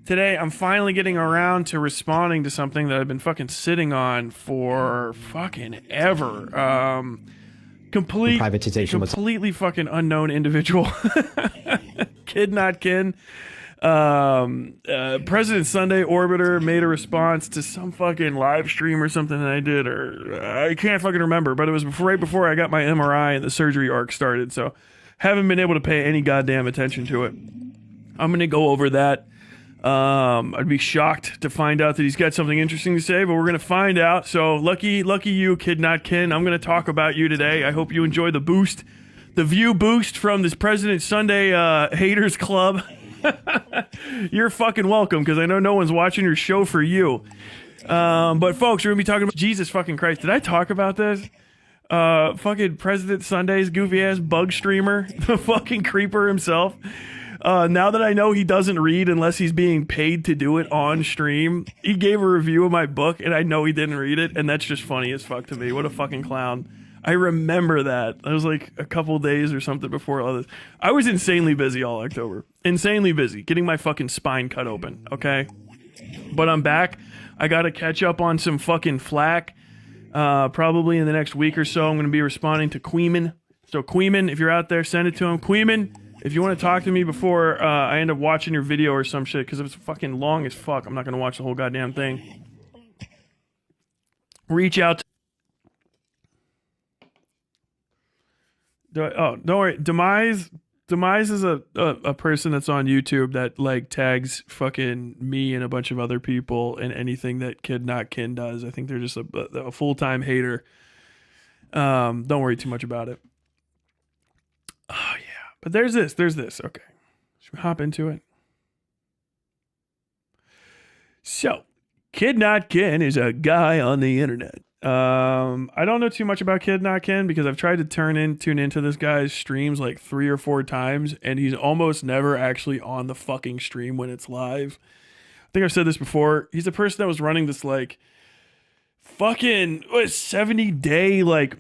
Today, I'm finally getting around to responding to something that I've been fucking sitting on for fucking ever. Completely fucking unknown individual. Kidnotkin. President Sunday Orbiter made a response to some fucking live stream or something that I did, or I can't fucking remember, but it was right before I got my MRI and the surgery arc started, so haven't been able to pay any goddamn attention to it. I'm gonna go over that. I'd be shocked to find out that he's got something interesting to say, but we're gonna find out. So lucky you, Kidnotkin. I'm gonna talk about you today. I hope you enjoy the boost, the view boost from this President Sunday haters club. You're fucking welcome, because I know no one's watching your show for you. But folks, we're gonna be talking about Jesus fucking Christ. Did I talk about this? Fucking President Sunday's goofy ass bug streamer, the fucking creeper himself. Now that I know he doesn't read unless he's being paid to do it on stream, he gave a review of my book and I know he didn't read it, and that's just funny as fuck to me. What a fucking clown. I remember that. It was like a couple days or something before all this. I was insanely busy all October. Insanely busy. Getting my fucking spine cut open, okay? But I'm back. I gotta catch up on some fucking flack. Probably in the next week or so, I'm gonna be responding to Queeman. So Queeman, if you're out there, send it to him. Queeman, if you want to talk to me before I end up watching your video or some shit, because if it's fucking long as fuck, I'm not going to watch the whole goddamn thing. Reach out to... don't worry. Demise is a person that's on YouTube that like tags fucking me and a bunch of other people in anything that Kidnotkin does. I think they're just a full-time hater. Don't worry too much about it. Oh, yeah. But there's this. Okay. Should we hop into it? So, Kidnotkin is a guy on the internet. I don't know too much about Kidnotkin because I've tried to tune into this guy's streams like 3 or 4 times, and he's almost never actually on the fucking stream when it's live. I think I've said this before. He's a person that was running this like fucking 70-day like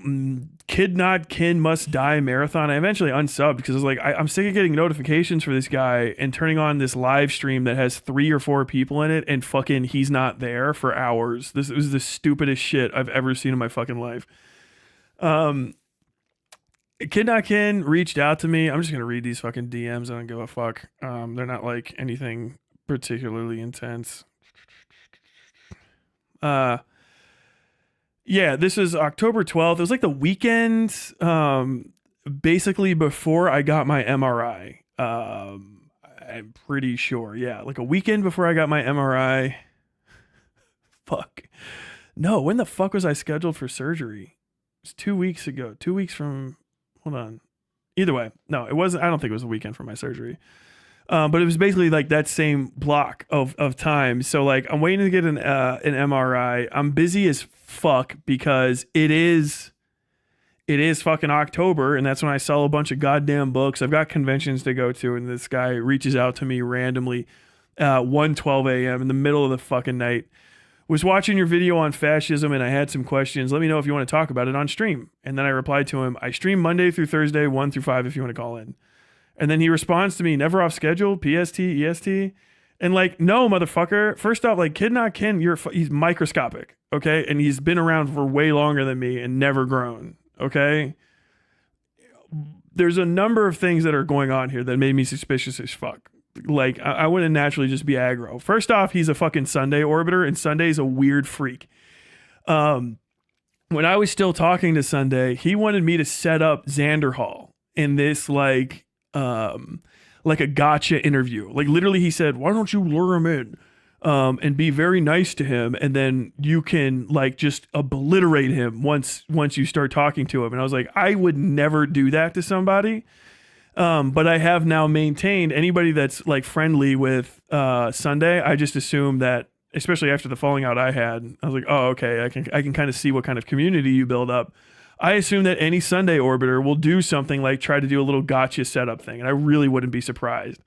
Kidnotkin must die marathon. I eventually unsubbed because I was like, I'm sick of getting notifications for this guy and turning on this live stream that has 3 or 4 people in it, and fucking he's not there for hours. This was the stupidest shit I've ever seen in my fucking life. Kidnotkin reached out to me. I'm just gonna read these fucking DMs. I don't give a fuck. They're not like anything particularly intense. Yeah, this is October 12th. It was like the weekend, basically before I got my MRI. I'm pretty sure. Yeah, like a weekend before I got my MRI. Fuck. No, when the fuck was I scheduled for surgery? It was 2 weeks ago. 2 weeks from... Hold on. Either way. No, it wasn't. I don't think it was a weekend for my surgery. But it was basically like that same block of time. So like I'm waiting to get an MRI. I'm busy as fuck because it is fucking October, and that's when I sell a bunch of goddamn books. I've got conventions to go to, and this guy reaches out to me randomly 1:12 a.m. in the middle of the fucking night. Was watching your video on fascism and I had some questions. Let me know if you want to talk about it on stream. And then I replied to him, I stream Monday through Thursday 1 through 5 if you want to call in. And then he responds to me, never off schedule, PST, EST. And like, no, motherfucker. First off, like Kidnotkin, he's microscopic, okay? And he's been around for way longer than me and never grown, okay? There's a number of things that are going on here that made me suspicious as fuck. Like, I wouldn't naturally just be aggro. First off, he's a fucking Sunday orbiter, and Sunday's a weird freak. When I was still talking to Sunday, he wanted me to set up Xander Hall in this, like a gotcha interview. Like literally he said, why don't you lure him in and be very nice to him, and then you can like just obliterate him once you start talking to him. And I was like, I would never do that to somebody. But I have now maintained anybody that's like friendly with Sunday. I just assume that, especially after the falling out I had, I was like, oh, okay, I can kind of see what kind of community you build up. I assume that any Sunday orbiter will do something like try to do a little gotcha setup thing, and I really wouldn't be surprised.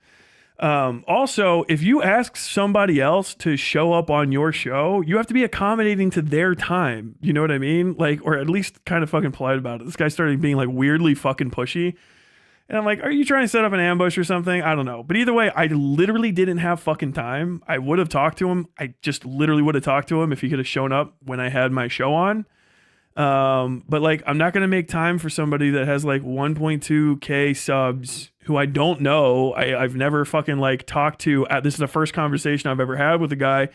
Also, if you ask somebody else to show up on your show, you have to be accommodating to their time. You know what I mean? Like, or at least kind of fucking polite about it. This guy started being like weirdly fucking pushy. And I'm like, are you trying to set up an ambush or something? I don't know. But either way, I literally didn't have fucking time. I would have talked to him. I just literally would have talked to him if he could have shown up when I had my show on. But like, I'm not going to make time for somebody that has like 1.2K subs who I don't know. I've never fucking like talked to. This is the first conversation I've ever had with a guy.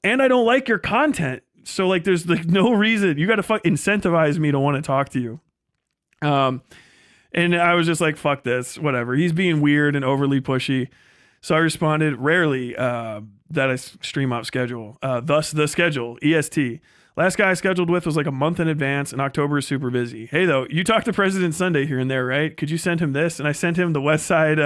And I don't like your content. So like, there's like no reason. You got to incentivize me to want to talk to you. And I was just like, fuck this, whatever. He's being weird and overly pushy. So I responded, rarely that I stream off schedule. Thus the schedule, EST. Last guy I scheduled with was like a month in advance, and October is super busy. Hey, though, you talk to President Sunday here and there, right? Could you send him this? And I sent him the Westside,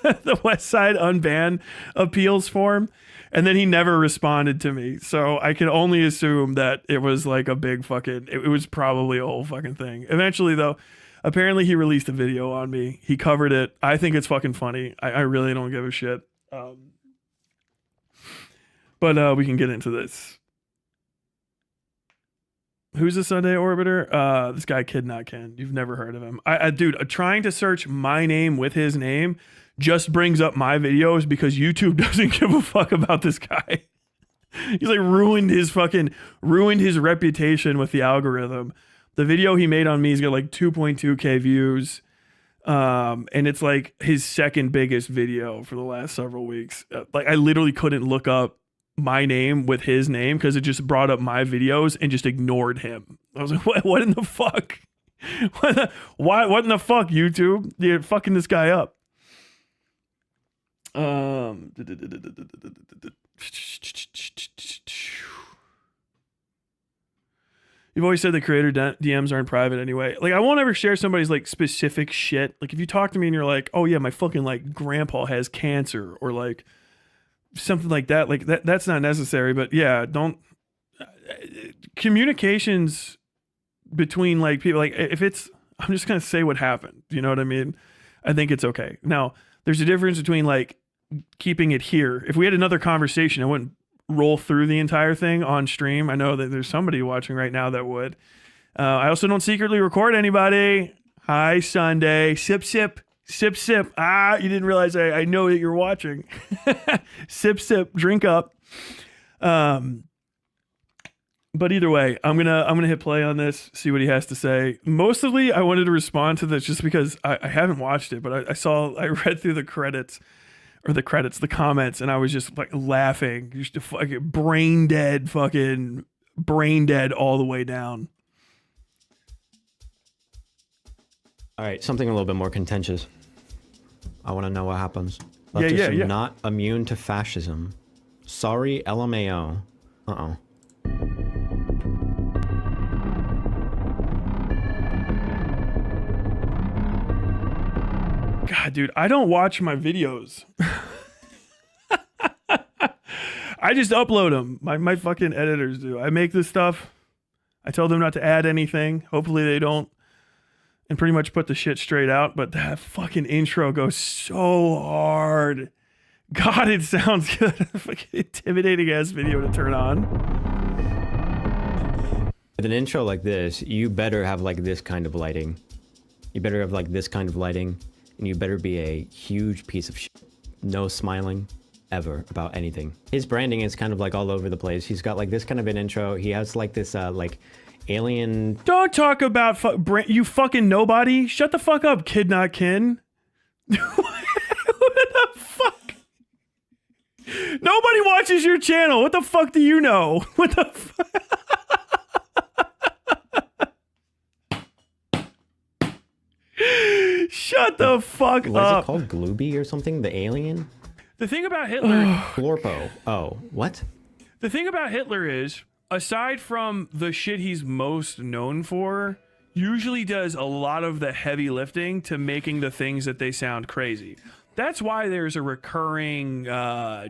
the Westside unban appeals form, and then he never responded to me. So I can only assume that it was like a big fucking, it was probably a whole fucking thing. Eventually, though, apparently he released a video on me. He covered it. I think it's fucking funny. I really don't give a shit. But we can get into this. Who's the Sunday Orbiter? This guy Kidnotkin. You've never heard of him. Dude, trying to search my name with his name just brings up my videos because YouTube doesn't give a fuck about this guy. He's like ruined his reputation with the algorithm. The video he made on me has got like 2.2K views. And it's like his second biggest video for the last several weeks. Like I literally couldn't look up my name with his name because it just brought up my videos and just ignored him. I was like, what in the fuck? What in the fuck, YouTube? You're fucking this guy up. You've always said the creator DMs aren't private anyway. Like, I won't ever share somebody's like specific shit. Like, if you talk to me and you're like, oh yeah, my fucking like grandpa has cancer or like something like that's not necessary. But yeah, don't communications between like people, like if it's, I'm just gonna say what happened, you know what I mean? I think it's okay. Now there's a difference between like keeping it here. If we had another conversation, I wouldn't roll through the entire thing on stream. I know that there's somebody watching right now that would. I also don't secretly record anybody. Hi, Sunday. Sip, sip. Sip, sip. Ah, you didn't realize I know that you're watching. Sip, sip. Drink up. But either way, I'm gonna hit play on this, see what he has to say. Mostly, I wanted to respond to this just because I haven't watched it, but I read through the comments, and I was just like laughing, just fucking brain dead all the way down. All right, something a little bit more contentious. I want to know what happens. Leftists are not immune to fascism. Sorry, LMAO. Uh-oh. God, dude, I don't watch my videos. I just upload them. My fucking editors do. I make this stuff. I tell them not to add anything. Hopefully they don't. And pretty much put the shit straight out. But that fucking intro goes so hard. God, it sounds good. Fucking intimidating ass video to turn on. With an intro like this, you better have like this kind of lighting. You better have like this kind of lighting. And you better be a huge piece of shit. No smiling ever about anything. His branding is kind of like all over the place. He's got like this kind of an intro. He has like this like alien. Don't talk about you fucking nobody. Shut the fuck up, Kidnotkin. What the fuck? Nobody watches your channel. What the fuck do you know? What the fuck? Shut the fuck up. What is it called? Glooby or something? The alien? The thing about Hitler... Glorpo. Oh, what? The thing about Hitler is, aside from the shit he's most known for, usually does a lot of the heavy lifting to making the things that they sound crazy. That's why there's a recurring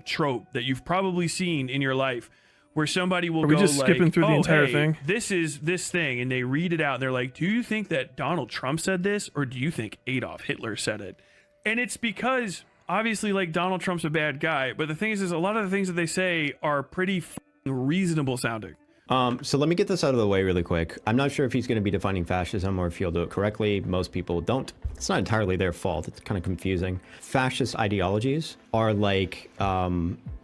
trope that you've probably seen in your life where somebody will go just like, skipping through the entire thing? This is this thing, and they read it out, and they're like, do you think that Donald Trump said this, or do you think Adolf Hitler said it? And it's because, obviously, like, Donald Trump's a bad guy, but the thing is a lot of the things that they say are pretty reasonable sounding. So let me get this out of the way really quick. I'm not sure if he's going to be defining fascism or if he'll do it correctly. Most people don't. It's not entirely their fault. It's kind of confusing. Fascist ideologies are like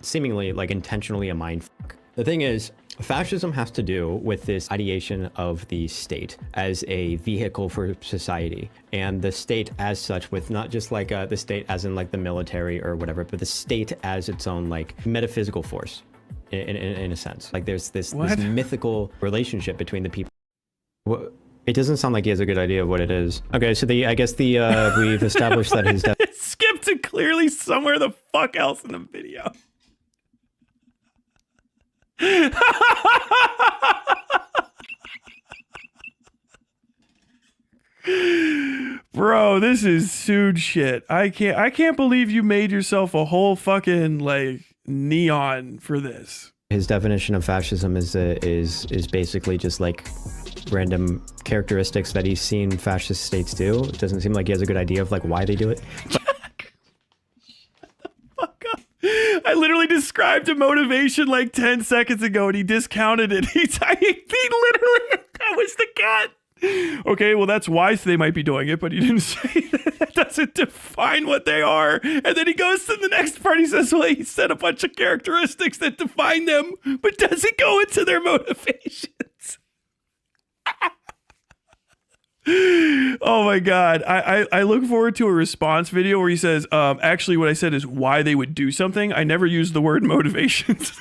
seemingly like intentionally a mindfuck. The thing is, fascism has to do with this ideation of the state as a vehicle for society, and the state as such, with not just like the state as in like the military or whatever, but the state as its own like metaphysical force. In a sense, like there's this mythical relationship between the people. It doesn't sound like he has a good idea of what it is. Okay, so I guess we've established that his It skipped to clearly somewhere the fuck else in the video. Bro, this is sued shit. I can't believe you made yourself a whole fucking like neon for this. His definition of fascism is basically just like random characteristics that he's seen fascist states do. It doesn't seem like he has a good idea of like why they do it. Shut the fuck up. I literally described a motivation like 10 seconds ago and he discounted it. He literally, that was the cat. Okay, well, that's why they might be doing it, but he didn't say that. That doesn't define what they are. And then he goes to the next part. He says, well, he said a bunch of characteristics that define them, but doesn't go into their motivations. Oh my God. I look forward to a response video where he says, actually, what I said is why they would do something. I never used the word motivations.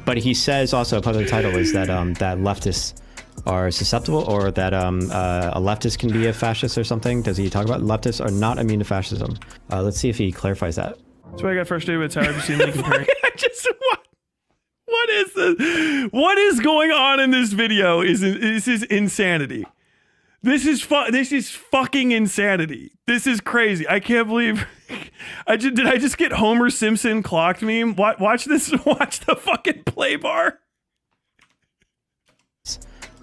But he says also part of the title is that that leftists are susceptible, or that a leftist can be a fascist or something. Does he talk about leftists are not immune to fascism? Let's see if he clarifies that. That's why I got frustrated with Tyler. What is this? What is going on in this video? This is insanity. This is fucking insanity. This is crazy. I can't believe. Did I just get Homer Simpson clocked meme? Watch this. Watch the fucking play bar.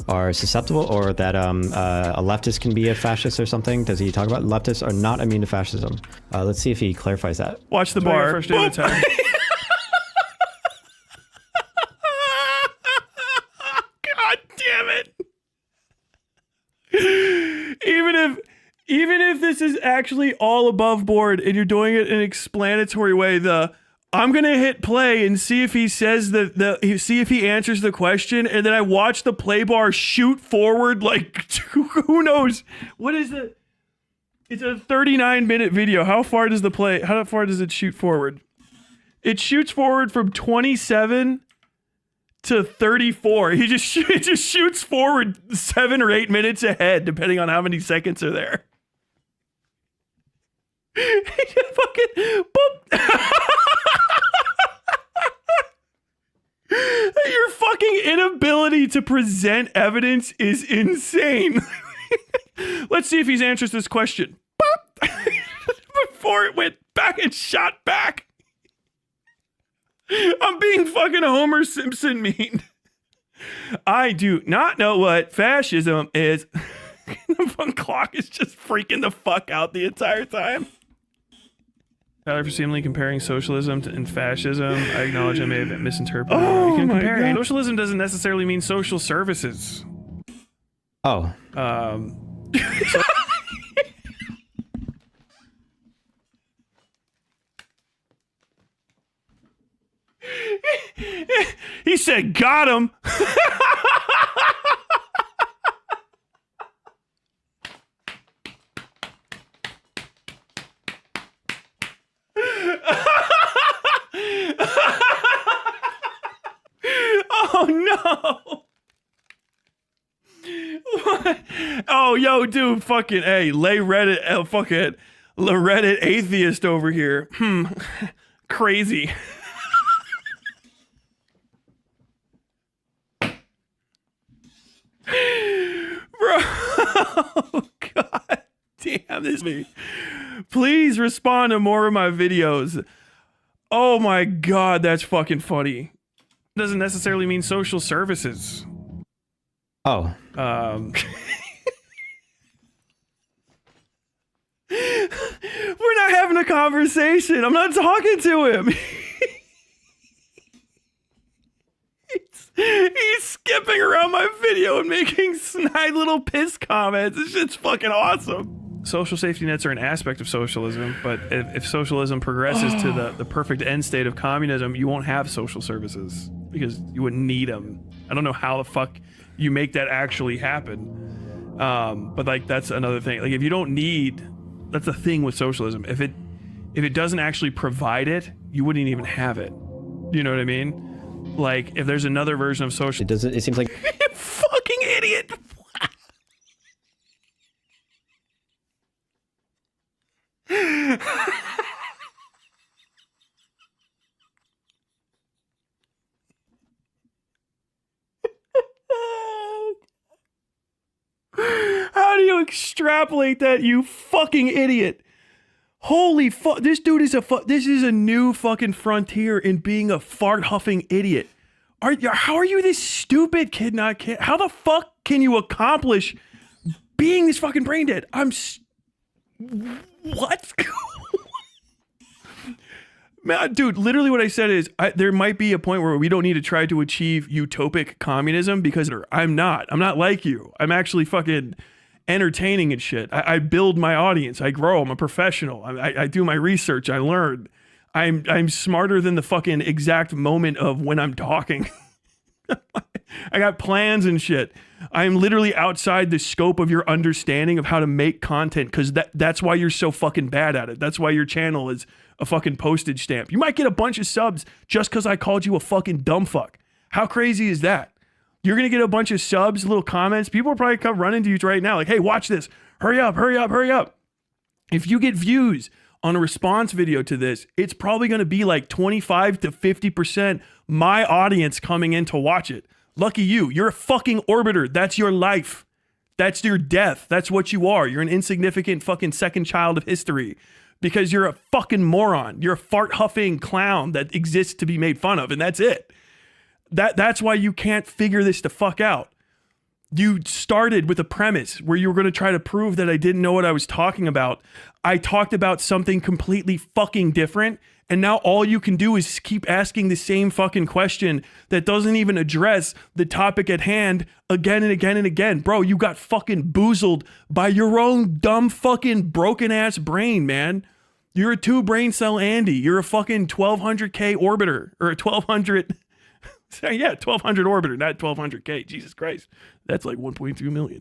Are susceptible, or that a leftist can be a fascist or something. Does he talk about leftists are not immune to fascism? Let's see if he clarifies that. Watch the bar. God damn it. Even if this is actually all above board and you're doing it in an explanatory way, I'm gonna hit play and see if he says see if he answers the question, and then I watch the play bar shoot forward like who knows what is the. It's a 39-minute video. How far does it shoot forward? It shoots forward from 27 to 34. It just shoots forward 7 or 8 minutes ahead, depending on how many seconds are there. Fucking boop. Your fucking inability to present evidence is insane. Let's see if he's answers this question. Before it went back and shot back. I'm being fucking Homer Simpson mean. I do not know what fascism is. The phone clock is just freaking the fuck out the entire time. Tyler for seemingly comparing socialism and fascism. I acknowledge I may have misinterpreted. Oh, you can my compare. God. Socialism doesn't necessarily mean social services. Oh. He said, got him. Oh no. What? Oh, yo, dude, fucking, hey, lay Reddit, fucking, Reddit atheist over here. Crazy. Bro, oh, God damn this me. Please respond to more of my videos. Oh my God, that's fucking funny. Doesn't necessarily mean social services. Oh. We're not having a conversation. I'm not talking to him. He's skipping around my video and making snide little piss comments. This shit's fucking awesome. Social safety nets are an aspect of socialism, but if socialism progresses to the perfect end state of communism, you won't have social services because you wouldn't need them. I don't know how the fuck you make that actually happen. But like, that's another thing. Like, if you don't need, that's the thing with socialism. If it doesn't actually provide it, you wouldn't even have it. You know what I mean? Like, if there's another version of social, it seems like you fucking idiot. How do you extrapolate that, you fucking idiot? Holy fuck, this dude is this is a new fucking frontier in being a fart huffing idiot. How are you this stupid, Kidnotkin? How the fuck can you accomplish being this fucking brain dead? What? Man, dude, literally what I said is there might be a point where we don't need to try to achieve utopic communism because I'm not like you. I'm actually fucking entertaining and shit. I build my audience. I grow. I'm a professional. I do my research. I learn. I'm smarter than the fucking exact moment of when I'm talking. I got plans and shit. I'm literally outside the scope of your understanding of how to make content, because that's why you're so fucking bad at it. That's why your channel is a fucking postage stamp. You might get a bunch of subs just because I called you a fucking dumb fuck. How crazy is that? You're going to get a bunch of subs, little comments. People will probably come running to you right now like, hey, watch this. Hurry up, hurry up, hurry up. If you get views on a response video to this, it's probably going to be like 25 to 50% my audience coming in to watch it. Lucky you. You're a fucking orbiter. That's your life. That's your death. That's what you are. You're an insignificant fucking second child of history because you're a fucking moron. You're a fart huffing clown that exists to be made fun of, and that's it. That's why you can't figure this the fuck out. You started with a premise where you were going to try to prove that I didn't know what I was talking about. I talked about something completely fucking different, and now all you can do is keep asking the same fucking question that doesn't even address the topic at hand again and again and again. Bro, you got fucking boozled by your own dumb fucking broken ass brain, man. You're a 2 brain cell Andy. You're a fucking 1200K orbiter, or a 1200... Yeah, 1200 orbiter, not 1200K. Jesus Christ. That's like 1.2 million.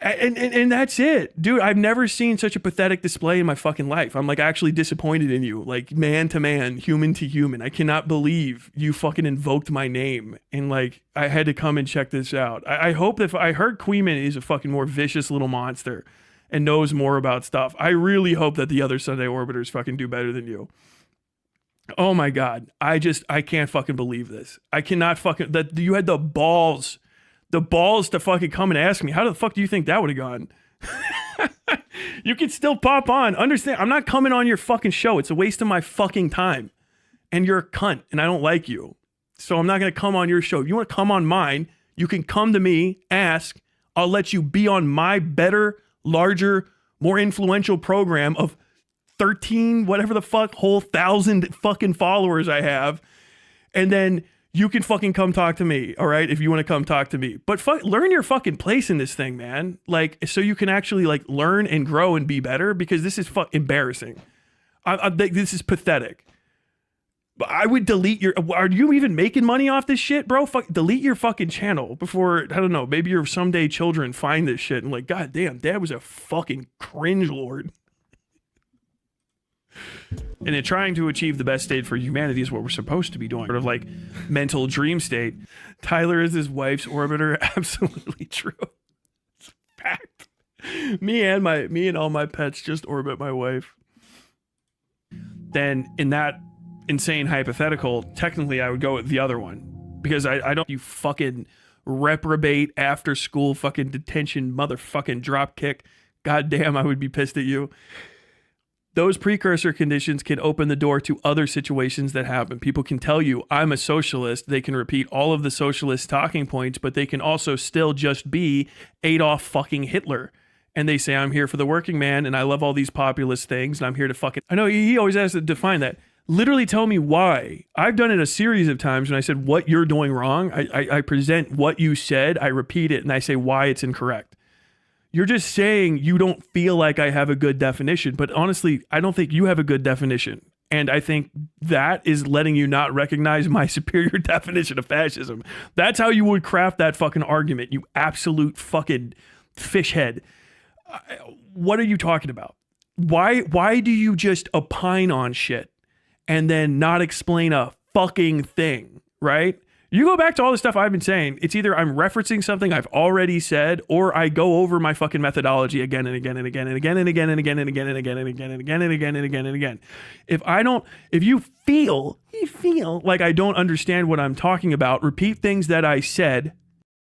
And that's it. Dude, I've never seen such a pathetic display in my fucking life. I'm like actually disappointed in you. Like man to man, human to human. I cannot believe you fucking invoked my name. And like, I had to come and check this out. I hope that I heard Queeman is a fucking more vicious little monster and knows more about stuff. I really hope that the other Sunday Orbiters fucking do better than you. Oh my God. I can't fucking believe this. I cannot fucking, that you had the balls to fucking come and ask me. How the fuck do you think that would have gone? You can still pop on. Understand, I'm not coming on your fucking show. It's a waste of my fucking time. And you're a cunt and I don't like you. So I'm not going to come on your show. If you want to come on mine, you can come to me, ask. I'll let you be on my better, larger, more influential program of 13, whatever the fuck, whole 1,000 fucking followers I have. And then you can fucking come talk to me, all right? If you want to come talk to me. But learn your fucking place in this thing, man. Like, so you can actually like learn and grow and be better, because this is embarrassing. This is pathetic. I would delete your, are you even making money off this shit, bro? Delete your fucking channel before, I don't know, maybe your someday children find this shit and like, God damn, dad was a fucking cringe lord. And in trying to achieve the best state for humanity is what we're supposed to be doing. Sort of like mental dream state. Tyler is his wife's orbiter. Absolutely true. It's a fact. Me and all my pets just orbit my wife. Then in that insane hypothetical, technically I would go with the other one. Because I don't, you fucking reprobate after school fucking detention motherfucking dropkick. God damn, I would be pissed at you. Those precursor conditions can open the door to other situations that happen. People can tell you, I'm a socialist. They can repeat all of the socialist talking points, but they can also still just be Adolf fucking Hitler. and they say, I'm here for the working man and I love all these populist things and I'm here to fucking, I know he always has to define that. Literally tell me why. I've done it a series of times when I said what you're doing wrong. I present what you said, I repeat it, and I say why it's incorrect. You're just saying you don't feel like I have a good definition, but honestly, I don't think you have a good definition. And I think that is letting you not recognize my superior definition of fascism. That's how you would craft that fucking argument, you absolute fucking fish head. What are you talking about? Why do you just opine on shit and then not explain a fucking thing, right? You go back to all the stuff I've been saying. It's either I'm referencing something I've already said, or I go over my fucking methodology again and again and again and again and again and again and again and again and again and again and again and again and again. If you feel like I don't understand what I'm talking about, repeat things that I said,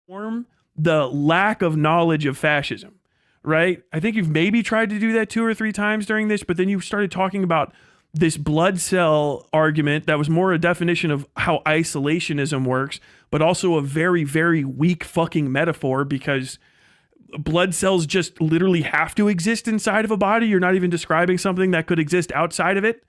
form the lack of knowledge of fascism, right? I think you've maybe tried to do that 2 or 3 times during this, but then you started talking about this blood cell argument that was more a definition of how isolationism works, but also a very, very weak fucking metaphor because blood cells just literally have to exist inside of a body. You're not even describing something that could exist outside of it.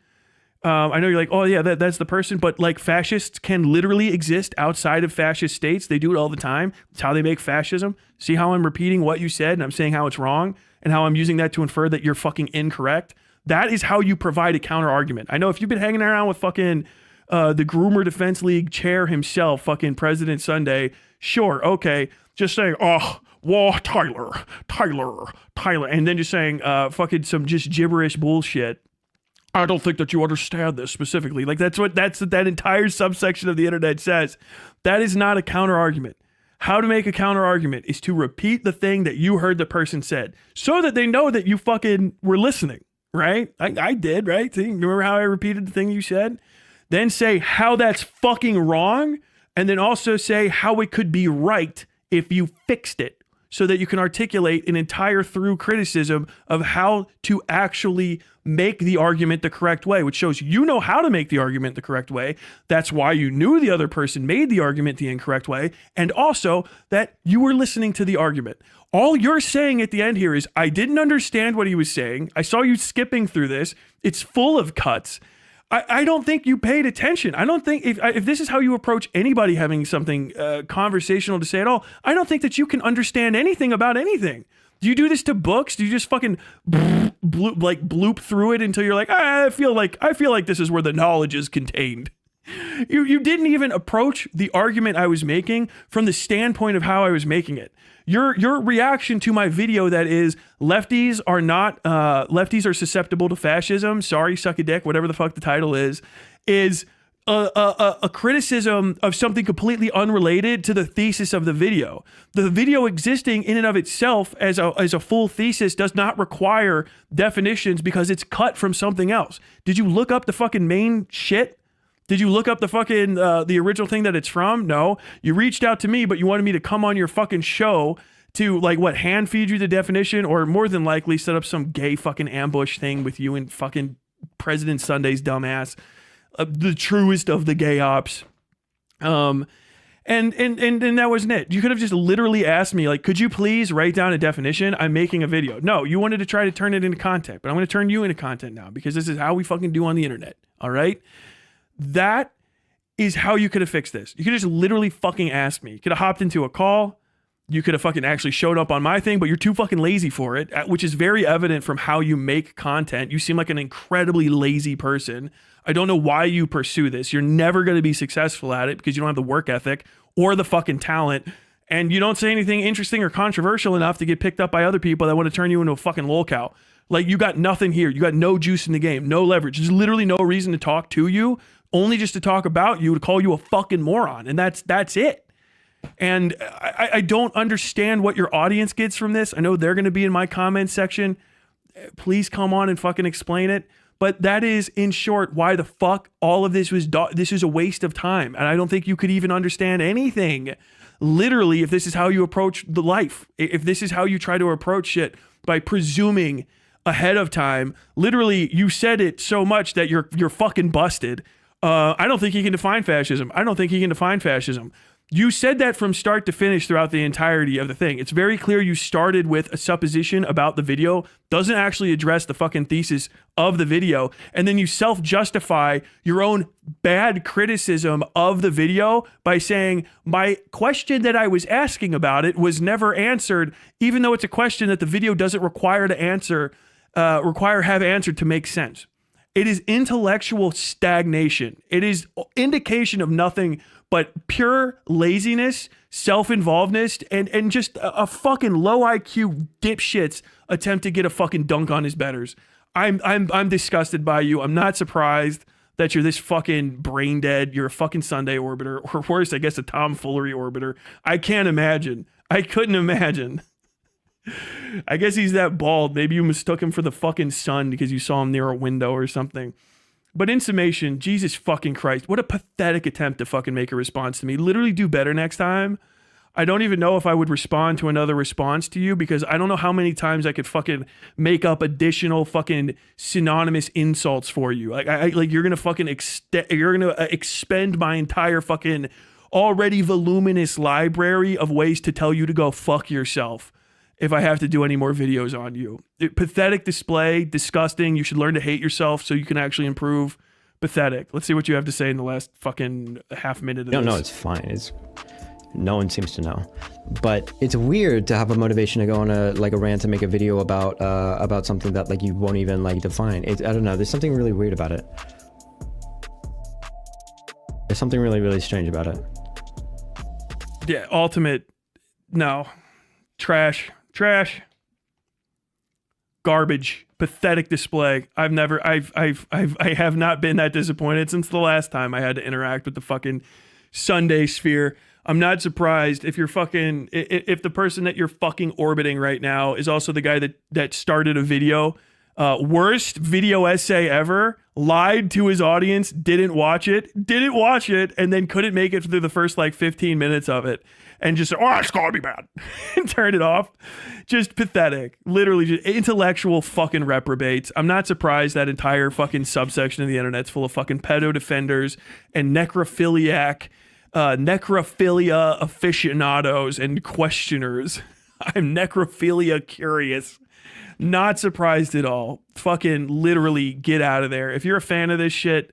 I know you're like, oh yeah, that's the person, but like fascists can literally exist outside of fascist states. They do it all the time. It's how they make fascism. See how I'm repeating what you said and I'm saying how it's wrong and how I'm using that to infer that you're fucking incorrect. That is how you provide a counter argument. I know if you've been hanging around with fucking the Groomer Defense League chair himself, fucking President Sunday, sure, okay, just saying, oh, whoa, Tyler, and then just saying fucking some just gibberish bullshit. I don't think that you understand this specifically. Like that's what that entire subsection of the internet says. That is not a counter argument. How to make a counter argument is to repeat the thing that you heard the person said so that they know that you fucking were listening. Right? I did, right? See, remember how I repeated the thing you said? Then say how that's fucking wrong, and then also say how it could be right if you fixed it, so that you can articulate an entire through criticism of how to actually make the argument the correct way, which shows you know how to make the argument the correct way. That's why you knew the other person made the argument the incorrect way, and also that you were listening to the argument. All you're saying at the end here is, I didn't understand what he was saying. I saw you skipping through this. It's full of cuts. I don't think you paid attention. I don't think if this is how you approach anybody having something conversational to say at all, I don't think that you can understand anything about anything. Do you do this to books? Do you just fucking bloop through it until you're like, I feel like this is where the knowledge is contained? You didn't even approach the argument I was making from the standpoint of how I was making it. Your reaction to my video that is lefties are susceptible to fascism. Sorry, suck a dick, whatever the fuck the title is a criticism of something completely unrelated to the thesis of the video. The video existing in and of itself as a full thesis does not require definitions because it's cut from something else. Did you look up the fucking main shit? Did you look up the fucking, the original thing that it's from? No. You reached out to me, but you wanted me to come on your fucking show to, like, what, hand feed you the definition, or more than likely set up some gay fucking ambush thing with you and fucking President Sunday's dumbass, the truest of the gay ops. And that wasn't it. You could have just literally asked me, like, could you please write down a definition? I'm making a video. No, you wanted to try to turn it into content, but I'm going to turn you into content now because this is how we fucking do on the internet. All right. That is how you could have fixed this. You could have just literally fucking asked me. You could have hopped into a call. You could have fucking actually showed up on my thing, but you're too fucking lazy for it, which is very evident from how you make content. You seem like an incredibly lazy person. I don't know why you pursue this. You're never going to be successful at it because you don't have the work ethic or the fucking talent. And you don't say anything interesting or controversial enough to get picked up by other people that want to turn you into a fucking lolcow. Like, you got nothing here. You got no juice in the game, no leverage. There's literally no reason to talk to you, only just to talk about you, to call you a fucking moron. And that's it. And I don't understand what your audience gets from this. I know they're going to be in my comments section. Please come on and fucking explain it. But that is, in short, why the fuck all of this was. This is a waste of time. And I don't think you could even understand anything. Literally, if this is how you approach the life, if this is how you try to approach shit by presuming ahead of time, literally, you said it so much that you're fucking busted. I don't think he can define fascism. You said that from start to finish throughout the entirety of the thing. It's very clear you started with a supposition about the video, doesn't actually address the fucking thesis of the video, and then you self-justify your own bad criticism of the video by saying, my question that I was asking about it was never answered, even though it's a question that the video doesn't require to answer, have answered to make sense. It is intellectual stagnation. It is indication of nothing but pure laziness, self-involvedness, and just a fucking low IQ dipshit's attempt to get a fucking dunk on his betters. I'm disgusted by you. I'm not surprised that you're this fucking brain dead. You're a fucking Sunday orbiter, or worse, I guess a tomfoolery orbiter. I can't imagine. I couldn't imagine. I guess he's that bald. Maybe you mistook him for the fucking sun because you saw him near a window or something. But in summation, Jesus fucking Christ, what a pathetic attempt to fucking make a response to me. Literally do better next time. I don't even know if I would respond to another response to you because I don't know how many times I could fucking make up additional fucking synonymous insults for you. Like you're gonna fucking expend my entire fucking already voluminous library of ways to tell you to go fuck yourself if I have to do any more videos on you. Pathetic display, disgusting. You should learn to hate yourself so you can actually improve. Pathetic. Let's see what you have to say in the last fucking half minute of this. No, it's fine. No one seems to know. But it's weird to have a motivation to go on a rant to make a video about something that like you won't even like define. I don't know. There's something really weird about it. There's something really, really strange about it. Yeah, ultimate. No. Trash. Garbage. Pathetic display. I have not been that disappointed since the last time I had to interact with the fucking Sunday sphere. I'm not surprised if if the person that you're fucking orbiting right now is also the guy that started a video, worst video essay ever, lied to his audience, didn't watch it, and then couldn't make it through the first like 15 minutes of it. And just, oh, it's gonna be bad. And turn it off. Just pathetic. Literally just intellectual fucking reprobates. I'm not surprised that entire fucking subsection of the internet's full of fucking pedo defenders and necrophilia aficionados and questioners. I'm necrophilia curious. Not surprised at all. Fucking literally get out of there. If you're a fan of this shit,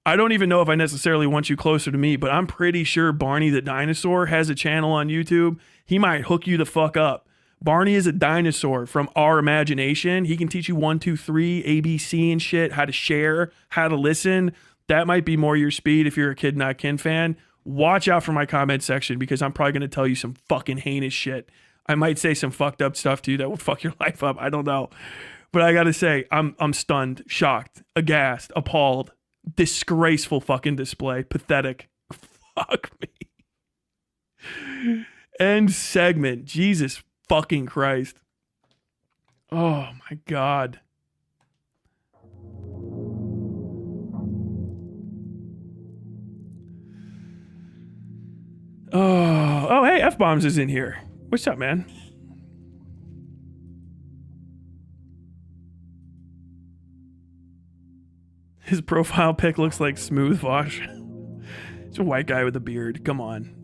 I don't even know if I necessarily want you closer to me, but I'm pretty sure Barney the Dinosaur has a channel on YouTube. He might hook you the fuck up. Barney is a dinosaur from our imagination. He can teach you 1, 2, 3, ABC and shit, how to share, how to listen. That might be more your speed if you're a Kidnotkin fan. Watch out for my comment section because I'm probably going to tell you some fucking heinous shit. I might say some fucked up stuff to you that will fuck your life up. I don't know. But I got to say, I'm stunned, shocked, aghast, appalled. Disgraceful fucking display. Pathetic. Fuck me. End segment. Jesus fucking Christ. Oh my God. Oh, hey, F-Bombs is in here. What's up, man? His profile pic looks like Smooth Wash. It's a white guy with a beard. Come on.